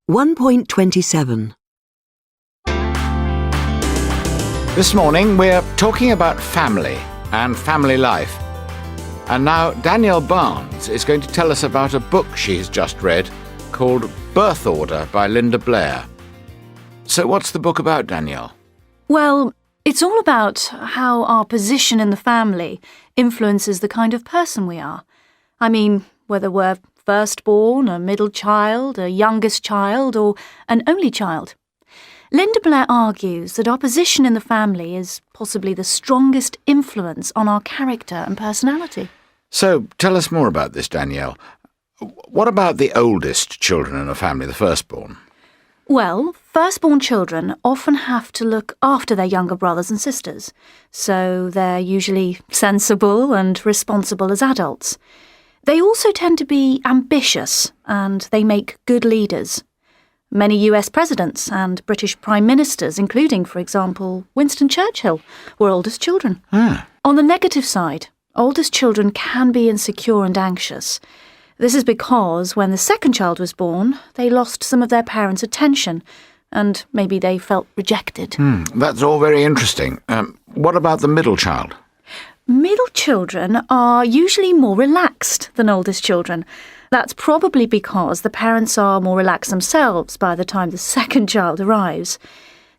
1.27. This morning we're talking about family and family life. And now Danielle Barnes is going to tell us about a book she's just read called Birth Order by Linda Blair. So what's the book about, Danielle? Well, it's all about how our position in the family influences the kind of person we are. I mean, whether we're firstborn, a middle child, a youngest child, or an only child. Linda Blair argues that our position in the family is possibly the strongest influence on our character and personality. So tell us more about this, Danielle. What about the oldest children in a family, the firstborn? Well, firstborn children often have to look after their younger brothers and sisters, so they're usually sensible and responsible as adults. They also tend to be ambitious, and they make good leaders. Many US presidents and British prime ministers, including, for example, Winston Churchill, were oldest children. On the negative side, oldest children can be insecure and anxious. This is because when the second child was born, they lost some of their parents' attention, and maybe they felt rejected. That's all very interesting. What about the middle child? Middle children are usually more relaxed than oldest children. That's probably because the parents are more relaxed themselves by the time the second child arrives.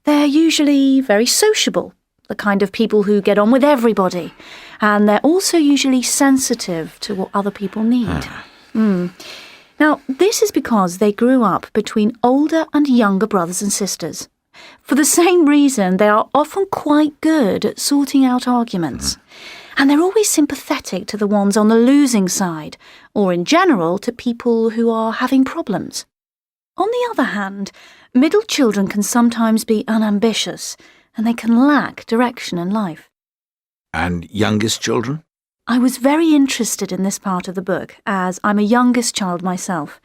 They're usually very sociable, the kind of people who get on with everybody, and they're also usually sensitive to what other people need. Now, this is because they grew up between older and younger brothers and sisters. For the same reason, they are often quite good at sorting out arguments. And they're always sympathetic to the ones on the losing side, or in general to people who are having problems. On the other hand, middle children can sometimes be unambitious, and they can lack direction in life. And youngest children? I was very interested in this part of the book, as I'm a youngest child myself.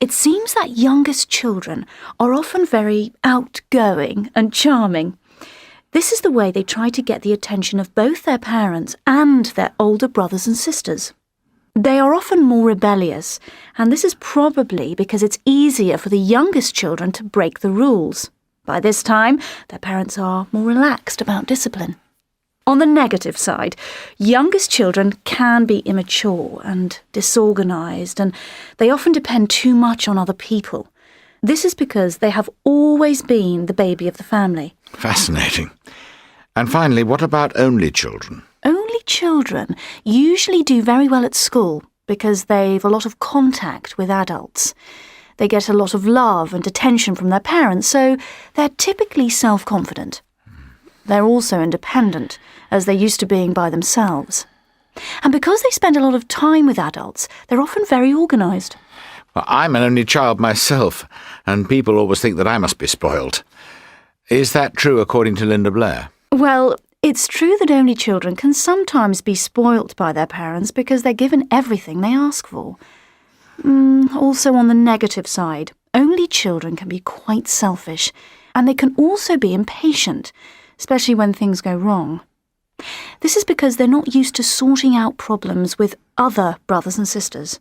It seems that youngest children are often very outgoing and charming. This is the way they try to get the attention of both their parents and their older brothers and sisters. They are often more rebellious, and this is probably because it's easier for the youngest children to break the rules. By this time, their parents are more relaxed about discipline. On the negative side, youngest children can be immature and disorganised, and they often depend too much on other people. This is because they have always been the baby of the family. Fascinating. And finally, what about only children? Only children usually do very well at school because they've a lot of contact with adults. They get a lot of love and attention from their parents, so they're typically self-confident. They're also independent, as they're used to being by themselves. And because they spend a lot of time with adults, they're often very organised. Well, I'm an only child myself, and people always think that I must be spoiled. Is that true according to Linda Blair? Well, it's true that only children can sometimes be spoilt by their parents because they're given everything they ask for. Also on the negative side, only children can be quite selfish, and they can also be impatient, especially when things go wrong. This is because they're not used to sorting out problems with other brothers and sisters.